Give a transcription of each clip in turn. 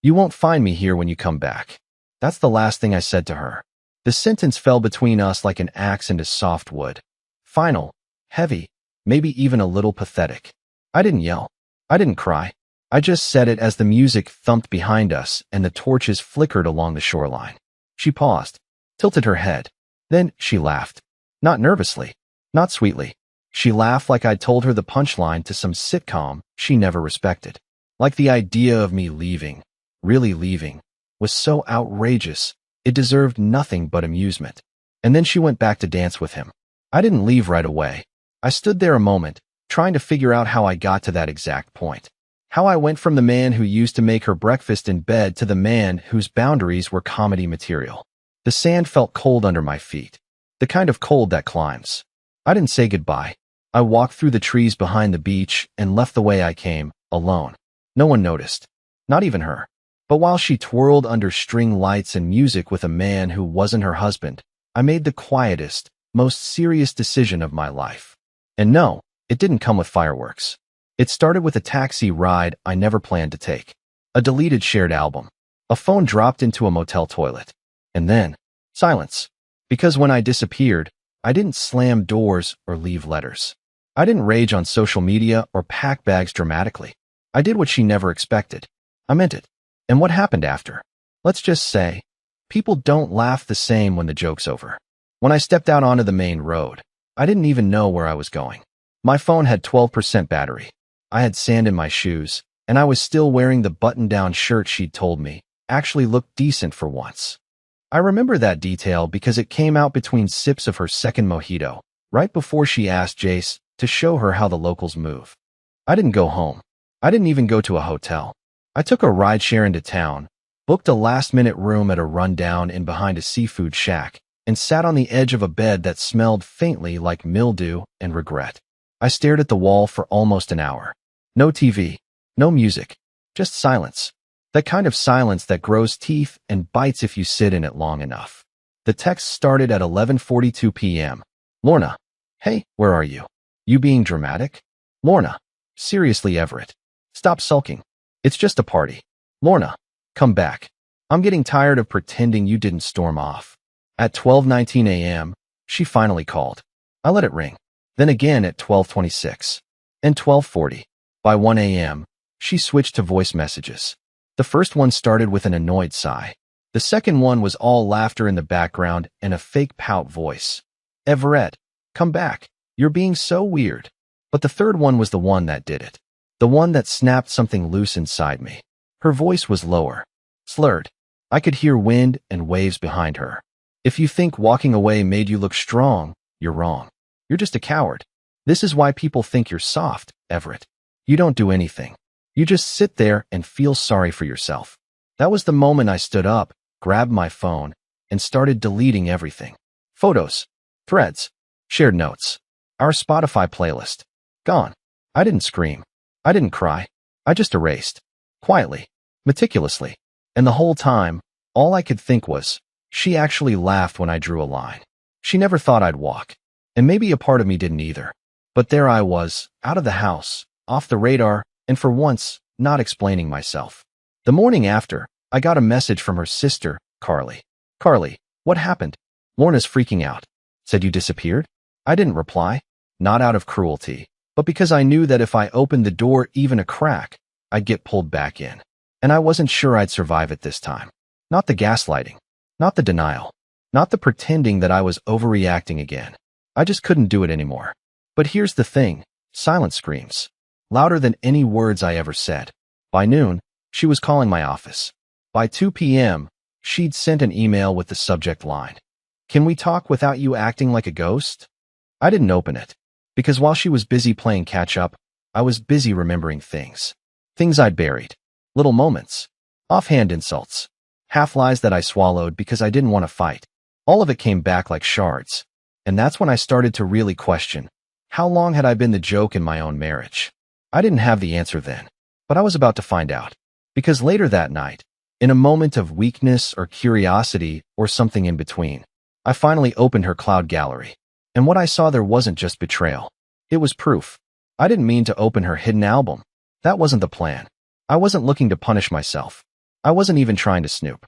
You won't find me here when you come back. That's the last thing I said to her. The sentence fell between us like an axe into soft wood. Final, heavy, maybe even a little pathetic. I didn't yell. I didn't cry. I just said it as the music thumped behind us and the torches flickered along the shoreline. She paused, tilted her head. Then she laughed. Not nervously, not sweetly. She laughed like I'd told her the punchline to some sitcom she never respected. Like the idea of me leaving, really leaving, was so outrageous, it deserved nothing but amusement. And then she went back to dance with him. I didn't leave right away. I stood there a moment, trying to figure out how I got to that exact point. How I went from the man who used to make her breakfast in bed to the man whose boundaries were comedy material. The sand felt cold under my feet. The kind of cold that climbs. I didn't say goodbye. I walked through the trees behind the beach and left the way I came, alone. No one noticed. Not even her. But while she twirled under string lights and music with a man who wasn't her husband, I made the quietest, most serious decision of my life. And no, it didn't come with fireworks. It started with a taxi ride I never planned to take. A deleted shared album. A phone dropped into a motel toilet. And then, silence. Because when I disappeared, I didn't slam doors or leave letters. I didn't rage on social media or pack bags dramatically. I did what she never expected. I meant it. And what happened after? Let's just say, people don't laugh the same when the joke's over. When I stepped out onto the main road, I didn't even know where I was going. My phone had 12% battery. I had sand in my shoes, and I was still wearing the button-down shirt she'd told me actually looked decent for once. I remember that detail because it came out between sips of her second mojito, right before she asked Jace to show her how the locals move. I didn't go home. I didn't even go to a hotel. I took a rideshare into town, booked a last-minute room at a rundown inn behind a seafood shack, and sat on the edge of a bed that smelled faintly like mildew and regret. I stared at the wall for almost an hour. No TV, no music, just silence. That kind of silence that grows teeth and bites if you sit in it long enough. The text started at 11:42 p.m. Lorna, hey, where are you? You being dramatic? Lorna, seriously, Everett. Stop sulking. It's just a party. Lorna, come back. I'm getting tired of pretending you didn't storm off. At 12:19 a.m., she finally called. I let it ring. Then again at 12:26. And 12:40. By 1 a.m., she switched to voice messages. The first one started with an annoyed sigh. The second one was all laughter in the background and a fake pout voice. Everett, come back. You're being so weird. But the third one was the one that did it. The one that snapped something loose inside me. Her voice was lower, slurred. I could hear wind and waves behind her. If you think walking away made you look strong, you're wrong. You're just a coward. This is why people think you're soft, Everett. You don't do anything. You just sit there and feel sorry for yourself. That was the moment I stood up, grabbed my phone, and started deleting everything. Photos, threads, shared notes, our Spotify playlist. Gone. I didn't scream. I didn't cry. I just erased. Quietly. Meticulously. And the whole time, all I could think was, she actually laughed when I drew a line. She never thought I'd walk. And maybe a part of me didn't either. But there I was, out of the house, off the radar, and for once, not explaining myself. The morning after, I got a message from her sister, Carly. Carly, what happened? Lorna's freaking out. Said you disappeared? I didn't reply. Not out of cruelty, but because I knew that if I opened the door even a crack, I'd get pulled back in. And I wasn't sure I'd survive it this time. Not the gaslighting. Not the denial. Not the pretending that I was overreacting again. I just couldn't do it anymore. But here's the thing. Silence screams. Louder than any words I ever said. By noon, she was calling my office. By 2 p.m., she'd sent an email with the subject line. Can we talk without you acting like a ghost? I didn't open it. Because while she was busy playing catch-up, I was busy remembering things. Things I'd buried. Little moments. Offhand insults. Half-lies that I swallowed because I didn't want to fight. All of it came back like shards. And that's when I started to really question, how long had I been the joke in my own marriage? I didn't have the answer then, but I was about to find out. Because later that night, in a moment of weakness or curiosity or something in between, I finally opened her cloud gallery. And what I saw there wasn't just betrayal. It was proof. I didn't mean to open her hidden album. That wasn't the plan. I wasn't looking to punish myself. I wasn't even trying to snoop.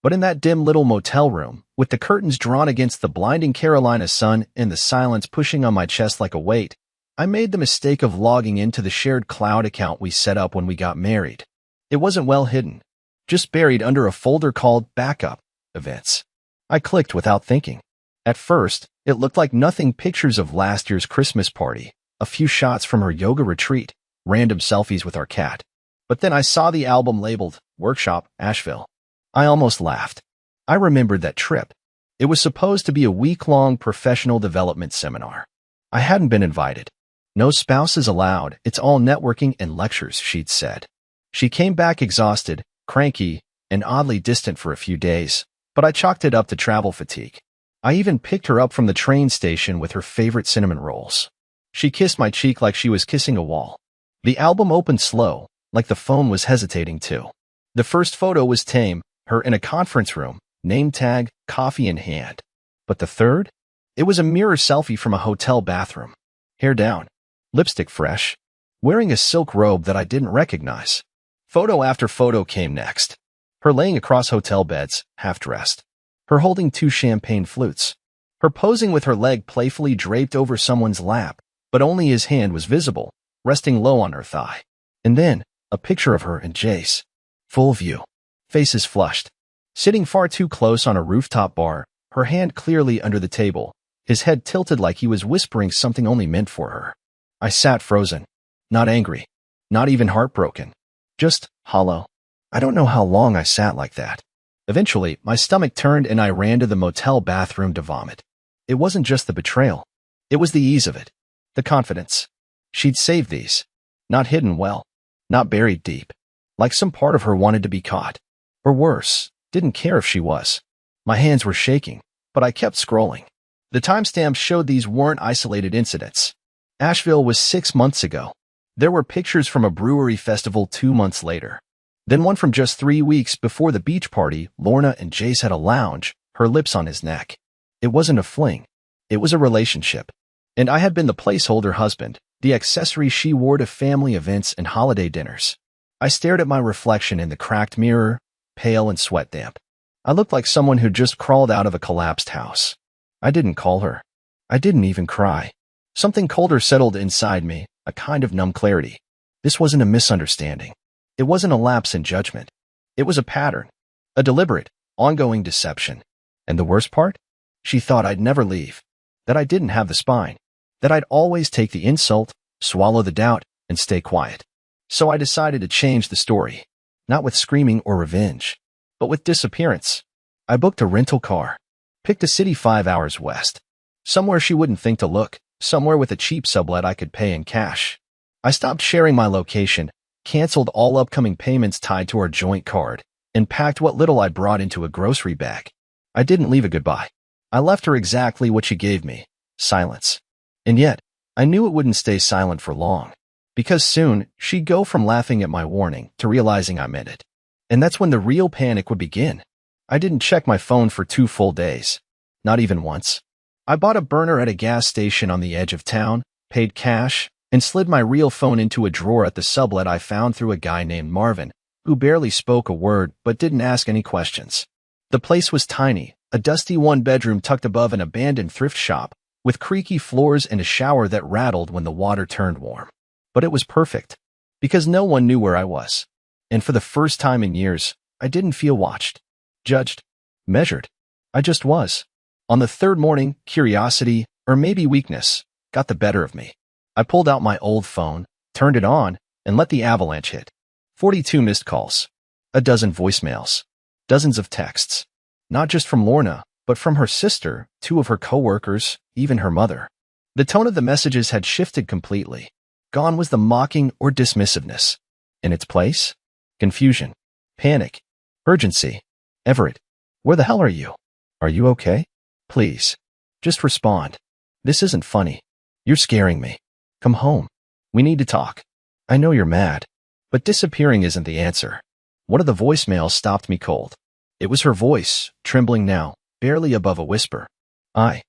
But in that dim little motel room, with the curtains drawn against the blinding Carolina sun and the silence pushing on my chest like a weight, I made the mistake of logging into the shared cloud account we set up when we got married. It wasn't well hidden, just buried under a folder called Backup Events. I clicked without thinking. At first, it looked like nothing: pictures of last year's Christmas party, a few shots from her yoga retreat, random selfies with our cat. But then I saw the album labeled Workshop, Asheville. I almost laughed. I remembered that trip. It was supposed to be a week-long professional development seminar. I hadn't been invited. No spouses allowed, it's all networking and lectures, she'd said. She came back exhausted, cranky, and oddly distant for a few days, but I chalked it up to travel fatigue. I even picked her up from the train station with her favorite cinnamon rolls. She kissed my cheek like she was kissing a wall. The album opened slow, like the phone was hesitating too. The first photo was tame, her in a conference room, name tag, coffee in hand. But the third? It was a mirror selfie from a hotel bathroom. Hair down, lipstick fresh, wearing a silk robe that I didn't recognize. Photo after photo came next. Her laying across hotel beds, half-dressed. Her holding 2 champagne flutes. Her posing with her leg playfully draped over someone's lap, but only his hand was visible, resting low on her thigh. And then, a picture of her and Jace. Full view. Faces flushed. Sitting far too close on a rooftop bar, her hand clearly under the table, his head tilted like he was whispering something only meant for her. I sat frozen. Not angry. Not even heartbroken. Just hollow. I don't know how long I sat like that. Eventually, my stomach turned and I ran to the motel bathroom to vomit. It wasn't just the betrayal. It was the ease of it. The confidence. She'd saved these. Not hidden well. Not buried deep. Like some part of her wanted to be caught. Or worse, didn't care if she was. My hands were shaking, but I kept scrolling. The timestamps showed these weren't isolated incidents. Asheville was 6 months ago. There were pictures from a brewery festival 2 months later. Then one from just 3 weeks before the beach party. Lorna and Jace had a lounge, her lips on his neck. It wasn't a fling. It was a relationship. And I had been the placeholder husband, the accessory she wore to family events and holiday dinners. I stared at my reflection in the cracked mirror, pale and sweat damp. I looked like someone who'd just crawled out of a collapsed house. I didn't call her. I didn't even cry. Something colder settled inside me, a kind of numb clarity. This wasn't a misunderstanding. It wasn't a lapse in judgment. It was a pattern, a deliberate, ongoing deception. And the worst part? She thought I'd never leave, that I didn't have the spine, that I'd always take the insult, swallow the doubt, and stay quiet. So I decided to change the story, not with screaming or revenge, but with disappearance. I booked a rental car, picked a city 5 hours west, somewhere she wouldn't think to look, somewhere with a cheap sublet I could pay in cash. I stopped sharing my location, canceled all upcoming payments tied to our joint card, and packed what little I brought into a grocery bag. I didn't leave a goodbye. I left her exactly what she gave me, silence. And yet, I knew it wouldn't stay silent for long, because soon she'd go from laughing at my warning to realizing I meant it. And that's when the real panic would begin. I didn't check my phone for 2 full days. Not even once. I bought a burner at a gas station on the edge of town, paid cash, and slid my real phone into a drawer at the sublet I found through a guy named Marvin, who barely spoke a word but didn't ask any questions. The place was tiny, a dusty 1-bedroom tucked above an abandoned thrift shop, with creaky floors and a shower that rattled when the water turned warm. But it was perfect, because no one knew where I was. And for the first time in years, I didn't feel watched, judged, measured. I just was. On the third morning, curiosity, or maybe weakness, got the better of me. I pulled out my old phone, turned it on, and let the avalanche hit. 42 missed calls, a dozen voicemails, dozens of texts, not just from Lorna, but from her sister, 2 of her coworkers, even her mother. The tone of the messages had shifted completely. Gone was the mocking or dismissiveness. In its place, confusion, panic, urgency. Everett, where the hell are you? Are you okay? Please, just respond. This isn't funny. You're scaring me. Come home. We need to talk. I know you're mad, but disappearing isn't the answer. One of the voicemails stopped me cold. It was her voice, trembling now, barely above a whisper. I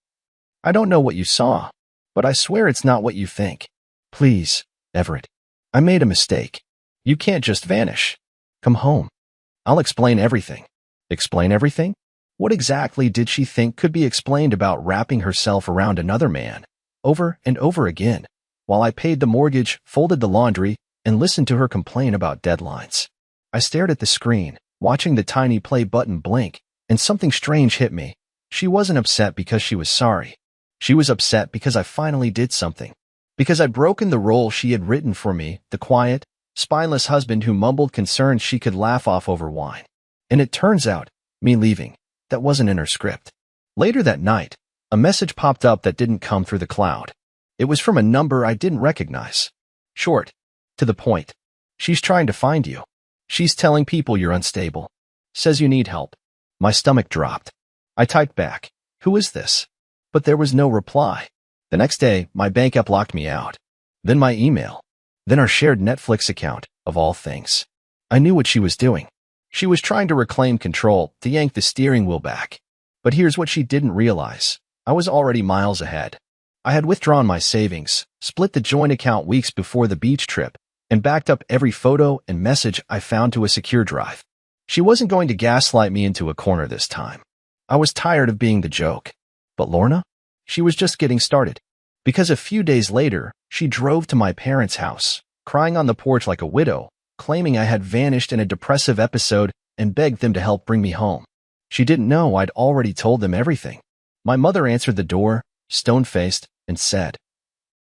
don't know what you saw, but I swear it's not what you think. Please, Everett. I made a mistake. You can't just vanish. Come home. I'll explain everything. Explain everything? What exactly did she think could be explained about wrapping herself around another man, over and over again, while I paid the mortgage, folded the laundry, and listened to her complain about deadlines? I stared at the screen, watching the tiny play button blink, and something strange hit me. She wasn't upset because she was sorry. She was upset because I finally did something. Because I'd broken the role she had written for me, the quiet, spineless husband who mumbled concerns she could laugh off over wine. And it turns out, me leaving, that wasn't in her script. Later that night, a message popped up that didn't come through the cloud. It was from a number I didn't recognize. Short. To the point. She's trying to find you. She's telling people you're unstable. Says you need help. My stomach dropped. I typed back, "Who is this?" But there was no reply. The next day, my bank app locked me out. Then my email. Then our shared Netflix account, of all things. I knew what she was doing. She was trying to reclaim control, to yank the steering wheel back. But here's what she didn't realize. I was already miles ahead. I had withdrawn my savings, split the joint account weeks before the beach trip, and backed up every photo and message I found to a secure drive. She wasn't going to gaslight me into a corner this time. I was tired of being the joke. But Lorna? She was just getting started. Because a few days later, she drove to my parents' house, crying on the porch like a widow, claiming I had vanished in a depressive episode and begged them to help bring me home. She didn't know I'd already told them everything. My mother answered the door, stone-faced, and said,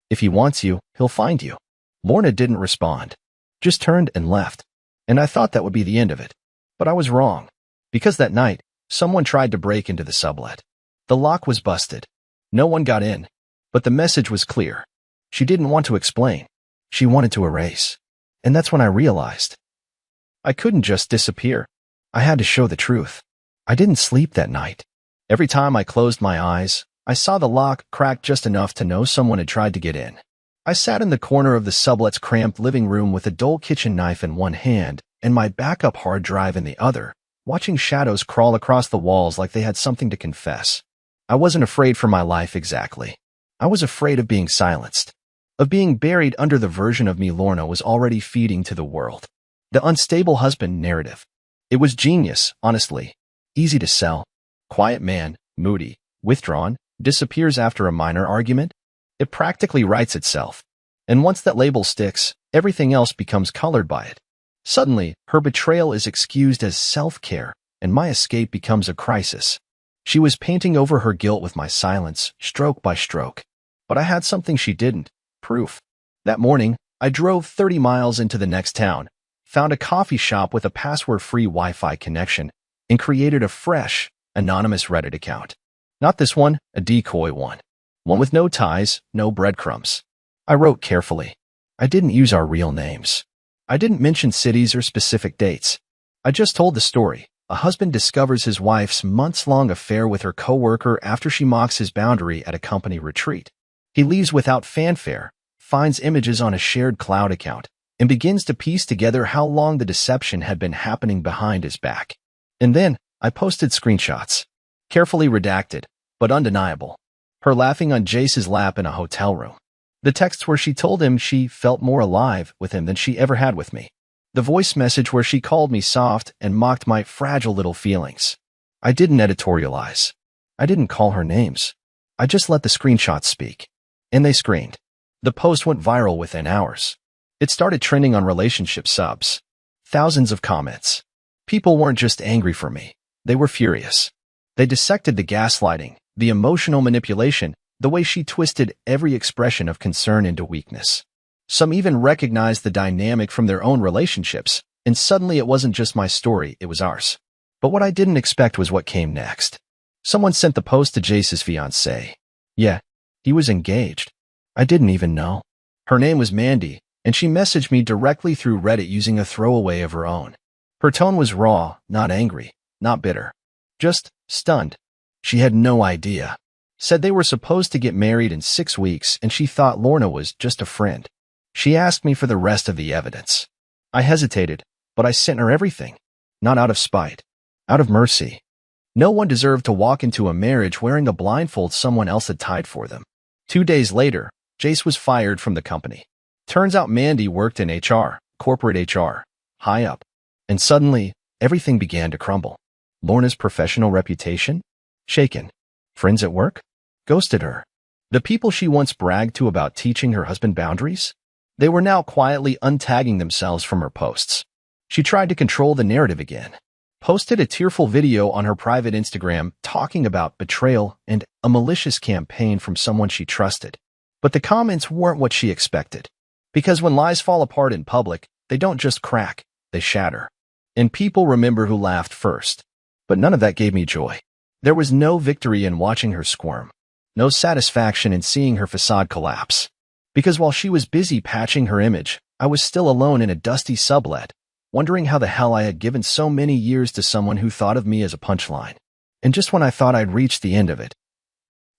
"If he wants you, he'll find you." Lorna didn't respond, just turned and left. And I thought that would be the end of it. But I was wrong. Because that night, someone tried to break into the sublet. The lock was busted. No one got in. But the message was clear. She didn't want to explain. She wanted to erase. And that's when I realized. I couldn't just disappear. I had to show the truth. I didn't sleep that night. Every time I closed my eyes, I saw the lock cracked just enough to know someone had tried to get in. I sat in the corner of the sublet's cramped living room with a dull kitchen knife in one hand and my backup hard drive in the other, watching shadows crawl across the walls like they had something to confess. I wasn't afraid for my life exactly. I was afraid of being silenced, of being buried under the version of me Lorna was already feeding to the world. The unstable husband narrative. It was genius, honestly. Easy to sell. Quiet man, moody, withdrawn, disappears after a minor argument. It practically writes itself. And once that label sticks, everything else becomes colored by it. Suddenly, her betrayal is excused as self-care, and my escape becomes a crisis. She was painting over her guilt with my silence, stroke by stroke. But I had something she didn't. Proof. That morning, I drove 30 miles into the next town, found a coffee shop with a password-free Wi-Fi connection, and created a fresh, anonymous Reddit account. Not this one, a decoy one. One with no ties, no breadcrumbs. I wrote carefully. I didn't use our real names. I didn't mention cities or specific dates. I just told the story. A husband discovers his wife's months-long affair with her coworker after she mocks his boundary at a company retreat. He leaves without fanfare, finds images on a shared cloud account, and begins to piece together how long the deception had been happening behind his back. And then, I posted screenshots. Carefully redacted, but undeniable. Her laughing on Jace's lap in a hotel room. The texts where she told him she felt more alive with him than she ever had with me. The voice message where she called me soft and mocked my fragile little feelings. I didn't editorialize. I didn't call her names. I just let the screenshots speak. And they screamed. The post went viral within hours. It started trending on relationship subs. Thousands of comments. People weren't just angry for me. They were furious. They dissected the gaslighting, the emotional manipulation, the way she twisted every expression of concern into weakness. Some even recognized the dynamic from their own relationships, and suddenly it wasn't just my story, it was ours. But what I didn't expect was what came next. Someone sent the post to Jace's fiancée. Yeah, he was engaged. I didn't even know. Her name was Mandy, and she messaged me directly through Reddit using a throwaway of her own. Her tone was raw, not angry, not bitter. Just stunned. She had no idea. Said they were supposed to get married in 6 weeks and she thought Lorna was just a friend. She asked me for the rest of the evidence. I hesitated, but I sent her everything. Not out of spite. Out of mercy. No one deserved to walk into a marriage wearing a blindfold someone else had tied for them. 2 days later, Jace was fired from the company. Turns out Mandy worked in HR, corporate HR, high up. And suddenly, everything began to crumble. Lorna's professional reputation? Shaken. Friends at work? Ghosted her. The people she once bragged to about teaching her husband boundaries? They were now quietly untagging themselves from her posts. She tried to control the narrative again. Posted a tearful video on her private Instagram talking about betrayal and a malicious campaign from someone she trusted. But the comments weren't what she expected. Because when lies fall apart in public, they don't just crack, they shatter. And people remember who laughed first. But none of that gave me joy. There was no victory in watching her squirm. No satisfaction in seeing her facade collapse. Because while she was busy patching her image, I was still alone in a dusty sublet, wondering how the hell I had given so many years to someone who thought of me as a punchline. And just when I thought I'd reached the end of it,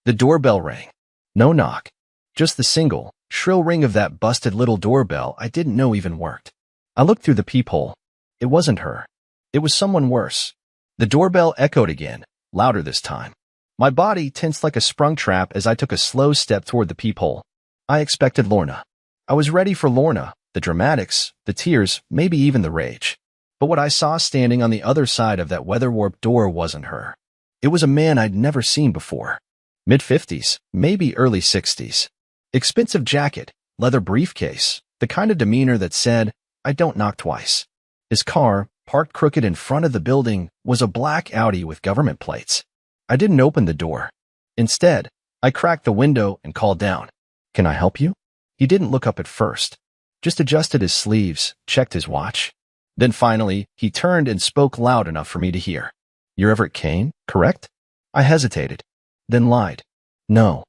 the doorbell rang. No knock. Just the single, shrill ring of that busted little doorbell I didn't know even worked. I looked through the peephole. It wasn't her. It was someone worse. The doorbell echoed again, louder this time. My body tensed like a sprung trap as I took a slow step toward the peephole. I expected Lorna. I was ready for Lorna, the dramatics, the tears, maybe even the rage. But what I saw standing on the other side of that weather-warped door wasn't her. It was a man I'd never seen before. Mid-50s, maybe early 60s. Expensive jacket, leather briefcase, the kind of demeanor that said, I don't knock twice. His car, parked crooked in front of the building, was a black Audi with government plates. I didn't open the door. Instead, I cracked the window and called down. Can I help you? He didn't look up at first. Just adjusted his sleeves, checked his watch. Then finally, he turned and spoke loud enough for me to hear. You're Everett Kane, correct? I hesitated, then lied. No.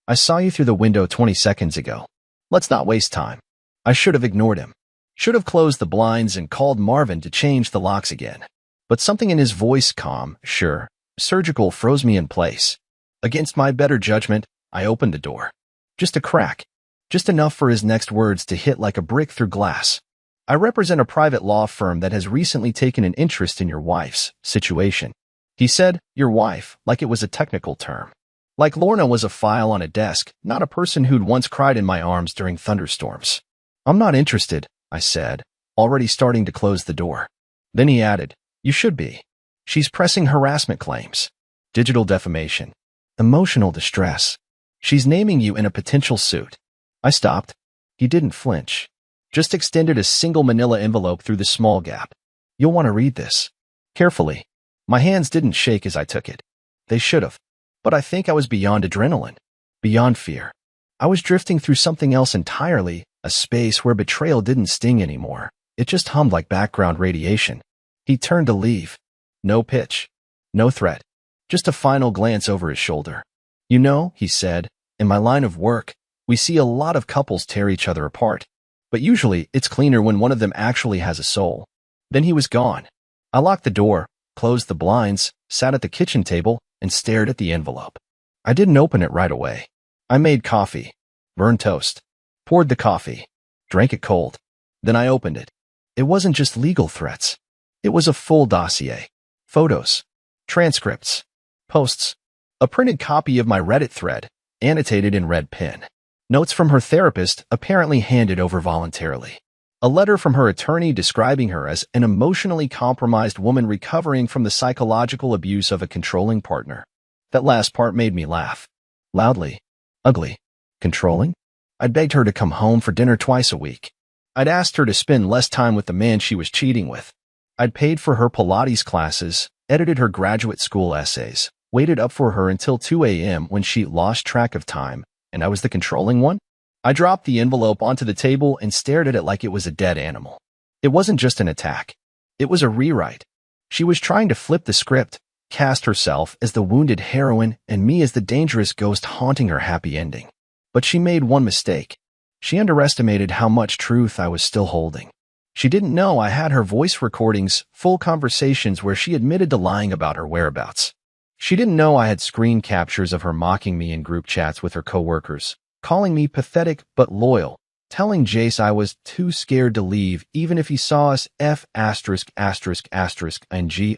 I saw you through the window 20 seconds ago. Let's not waste time. I should have ignored him. Should have closed the blinds and called Marvin to change the locks again. But something in his voice, calm, sure, surgical, froze me in place. Against my better judgment, I opened the door. Just a crack. Just enough for his next words to hit like a brick through glass. I represent a private law firm that has recently taken an interest in your wife's situation. He said, your wife, like it was a technical term. Like Lorna was a file on a desk, not a person who'd once cried in my arms during thunderstorms. I'm not interested, I said, already starting to close the door. Then he added, you should be. She's pressing harassment claims, digital defamation, emotional distress. She's naming you in a potential suit. I stopped. He didn't flinch. Just extended a single manila envelope through the small gap. You'll want to read this. Carefully. My hands didn't shake as I took it. They should have. But I think I was beyond adrenaline. Beyond fear. I was drifting through something else entirely, a space where betrayal didn't sting anymore. It just hummed like background radiation. He turned to leave. No pitch. No threat. Just a final glance over his shoulder. You know, he said, in my line of work, we see a lot of couples tear each other apart. But usually, it's cleaner when one of them actually has a soul. Then he was gone. I locked the door, closed the blinds, sat at the kitchen table, and stared at the envelope. I didn't open it right away. I made coffee, burned toast, poured the coffee, drank it cold. Then I opened it. It wasn't just legal threats. It was a full dossier. Photos, transcripts, posts, a printed copy of my Reddit thread, annotated in red pen. Notes from her therapist, apparently handed over voluntarily. A letter from her attorney describing her as an emotionally compromised woman recovering from the psychological abuse of a controlling partner. That last part made me laugh. Loudly. Ugly. Controlling? I'd begged her to come home for dinner twice a week. I'd asked her to spend less time with the man she was cheating with. I'd paid for her Pilates classes, edited her graduate school essays, waited up for her until 2 a.m. when she lost track of time, and I was the controlling one? I dropped the envelope onto the table and stared at it like it was a dead animal. It wasn't just an attack. It was a rewrite. She was trying to flip the script, cast herself as the wounded heroine and me as the dangerous ghost haunting her happy ending. But she made one mistake. She underestimated how much truth I was still holding. She didn't know I had her voice recordings, full conversations where she admitted to lying about her whereabouts. She didn't know I had screen captures of her mocking me in group chats with her coworkers, calling me pathetic but loyal, telling Jace I was too scared to leave even if he saw us F*****ing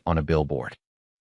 on a billboard.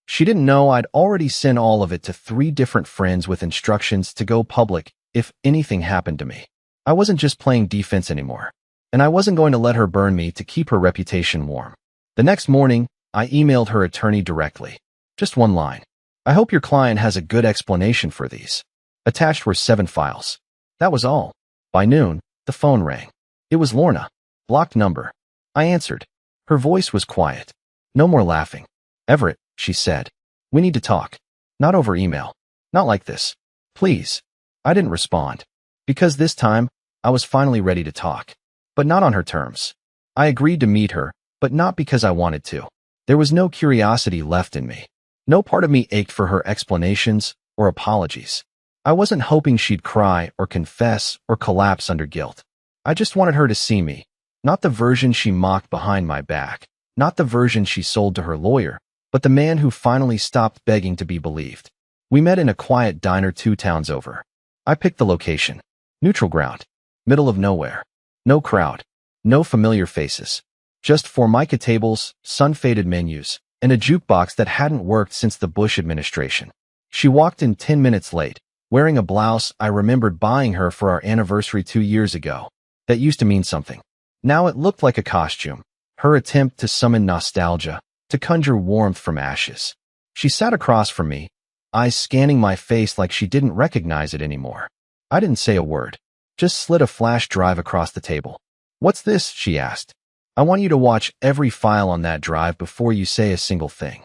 She didn't know I'd already sent all of it to 3 different friends with instructions to go public if anything happened to me. I wasn't just playing defense anymore, and I wasn't going to let her burn me to keep her reputation warm. The next morning, I emailed her attorney directly. Just one line. I hope your client has a good explanation for these. Attached were 7 files. That was all. By noon, the phone rang. It was Lorna. Blocked number. I answered. Her voice was quiet. No more laughing. Everett, she said. We need to talk. Not over email. Not like this. Please. I didn't respond. Because this time, I was finally ready to talk. But not on her terms. I agreed to meet her, but not because I wanted to. There was no curiosity left in me. No part of me ached for her explanations or apologies. I wasn't hoping she'd cry or confess or collapse under guilt. I just wanted her to see me. Not the version she mocked behind my back. Not the version she sold to her lawyer, but the man who finally stopped begging to be believed. We met in a quiet diner 2 towns over. I picked the location. Neutral ground. Middle of nowhere. No crowd. No familiar faces. Just Formica tables, sun-faded menus, and a jukebox that hadn't worked since the Bush administration. She walked in 10 minutes late, wearing a blouse I remembered buying her for our anniversary 2 years ago. That used to mean something. Now it looked like a costume. Her attempt to summon nostalgia, to conjure warmth from ashes. She sat across from me, eyes scanning my face like she didn't recognize it anymore. I didn't say a word. Just slid a flash drive across the table. What's this? She asked. I want you to watch every file on that drive before you say a single thing.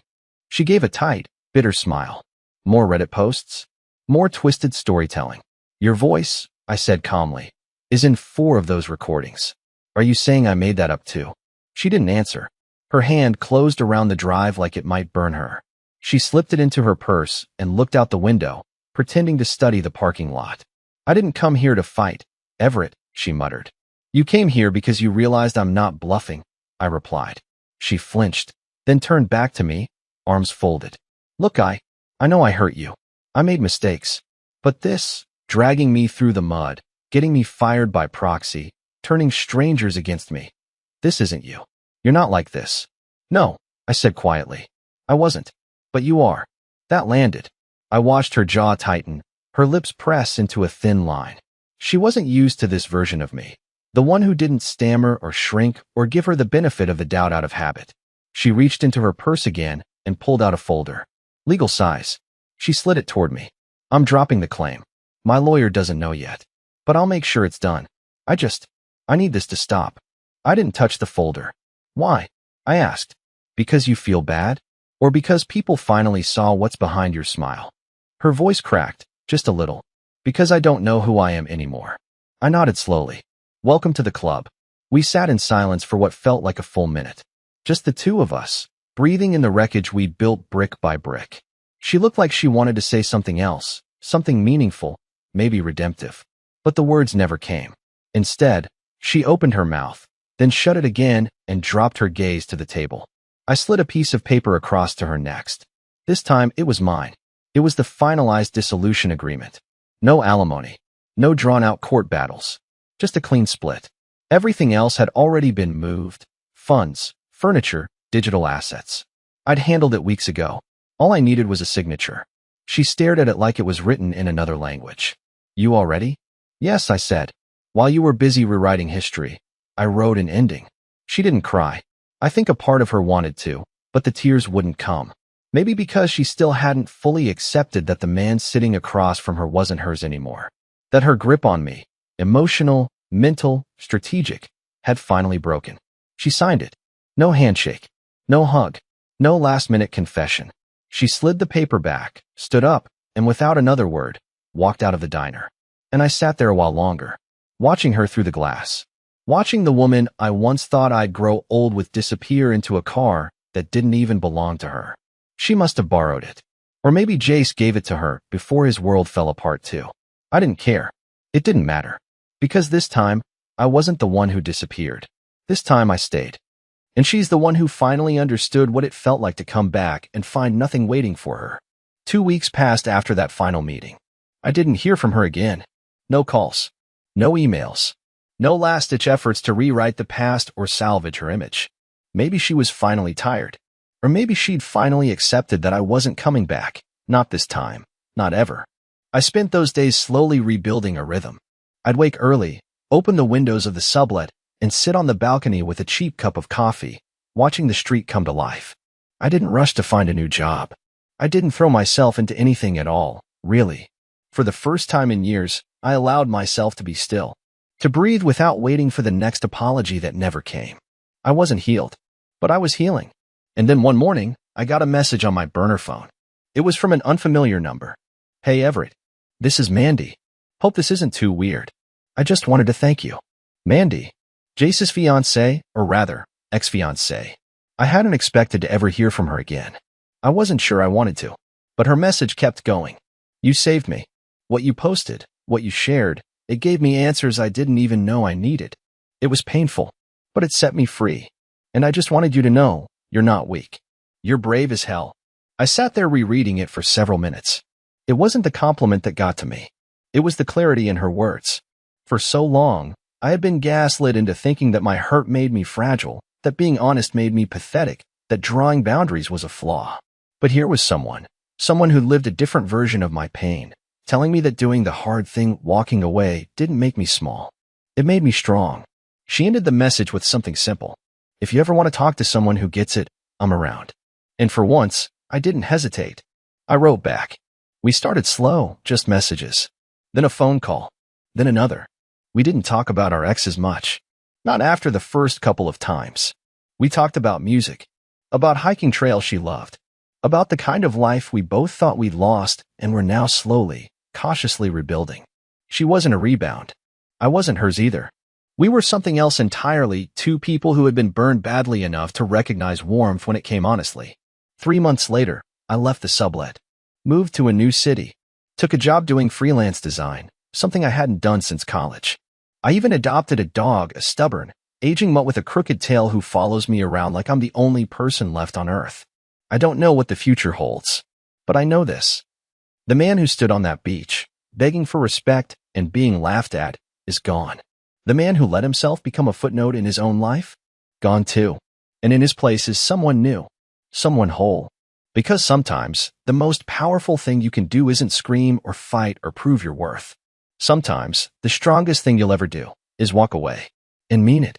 She gave a tight, bitter smile. More Reddit posts? More twisted storytelling. Your voice, I said calmly, is in 4 of those recordings. Are you saying I made that up too? She didn't answer. Her hand closed around the drive like it might burn her. She slipped it into her purse and looked out the window, pretending to study the parking lot. I didn't come here to fight, Everett, she muttered. You came here because you realized I'm not bluffing, I replied. She flinched, then turned back to me, arms folded. Look, I know I hurt you. I made mistakes. But this, dragging me through the mud, getting me fired by proxy, turning strangers against me. This isn't you. You're not like this. No, I said quietly. I wasn't. But you are. That landed. I watched her jaw tighten, her lips press into a thin line. She wasn't used to this version of me. The one who didn't stammer or shrink or give her the benefit of the doubt out of habit. She reached into her purse again and pulled out a folder. Legal size. She slid it toward me. I'm dropping the claim. My lawyer doesn't know yet. But I'll make sure it's done. I need this to stop. I didn't touch the folder. Why? I asked. Because you feel bad? Or because people finally saw what's behind your smile? Her voice cracked, just a little. Because I don't know who I am anymore. I nodded slowly. Welcome to the club. We sat in silence for what felt like a full minute. Just the 2 of us, breathing in the wreckage we'd built brick by brick. She looked like she wanted to say something else, something meaningful, maybe redemptive. But the words never came. Instead, she opened her mouth, then shut it again and dropped her gaze to the table. I slid a piece of paper across to her next. This time, it was mine. It was the finalized dissolution agreement. No alimony. No drawn-out court battles. Just a clean split. Everything else had already been moved. Funds, furniture, digital assets. I'd handled it weeks ago. All I needed was a signature. She stared at it like it was written in another language. You all ready? Yes, I said. While you were busy rewriting history, I wrote an ending. She didn't cry. I think a part of her wanted to, but the tears wouldn't come. Maybe because she still hadn't fully accepted that the man sitting across from her wasn't hers anymore. That her grip on me, emotional, mental, strategic, had finally broken. She signed it. No handshake. No hug. No last-minute confession. She slid the paper back, stood up, and without another word, walked out of the diner. And I sat there a while longer, watching her through the glass. Watching the woman I once thought I'd grow old with disappear into a car that didn't even belong to her. She must have borrowed it. Or maybe Jace gave it to her before his world fell apart too. I didn't care. It didn't matter. Because this time, I wasn't the one who disappeared. This time I stayed. And she's the one who finally understood what it felt like to come back and find nothing waiting for her. 2 weeks passed after that final meeting. I didn't hear from her again. No calls. No emails. No last-ditch efforts to rewrite the past or salvage her image. Maybe she was finally tired. Or maybe she'd finally accepted that I wasn't coming back. Not this time. Not ever. I spent those days slowly rebuilding a rhythm. I'd wake early, open the windows of the sublet, and sit on the balcony with a cheap cup of coffee, watching the street come to life. I didn't rush to find a new job. I didn't throw myself into anything at all, really. For the first time in years, I allowed myself to be still, to breathe without waiting for the next apology that never came. I wasn't healed, but I was healing. And then one morning, I got a message on my burner phone. It was from an unfamiliar number. "Hey Everett, this is Mandy. Hope this isn't too weird. I just wanted to thank you." Mandy, Jace's fiancée, or rather, ex-fiancée. I hadn't expected to ever hear from her again. I wasn't sure I wanted to, but her message kept going. "You saved me. What you posted, what you shared, it gave me answers I didn't even know I needed. It was painful, but it set me free. And I just wanted you to know, you're not weak. You're brave as hell." I sat there rereading it for several minutes. It wasn't the compliment that got to me. It was the clarity in her words. For so long, I had been gaslit into thinking that my hurt made me fragile, that being honest made me pathetic, that drawing boundaries was a flaw. But here was someone who lived a different version of my pain, telling me that doing the hard thing, walking away, didn't make me small. It made me strong. She ended the message with something simple. "If you ever want to talk to someone who gets it, I'm around." And for once, I didn't hesitate. I wrote back. We started slow, just messages. Then a phone call. Then another. We didn't talk about our exes much. Not after the first couple of times. We talked about music. About hiking trails she loved. About the kind of life we both thought we'd lost and were now slowly, cautiously rebuilding. She wasn't a rebound. I wasn't hers either. We were something else entirely, two people who had been burned badly enough to recognize warmth when it came honestly. 3 months later, I left the sublet, moved to a new city, took a job doing freelance design, something I hadn't done since college. I even adopted a dog, a stubborn, aging mutt with a crooked tail who follows me around like I'm the only person left on Earth. I don't know what the future holds, but I know this. The man who stood on that beach, begging for respect and being laughed at, is gone. The man who let himself become a footnote in his own life? Gone too. And in his place is someone new. Someone whole. Because sometimes, the most powerful thing you can do isn't scream or fight or prove your worth. Sometimes, the strongest thing you'll ever do is walk away and mean it.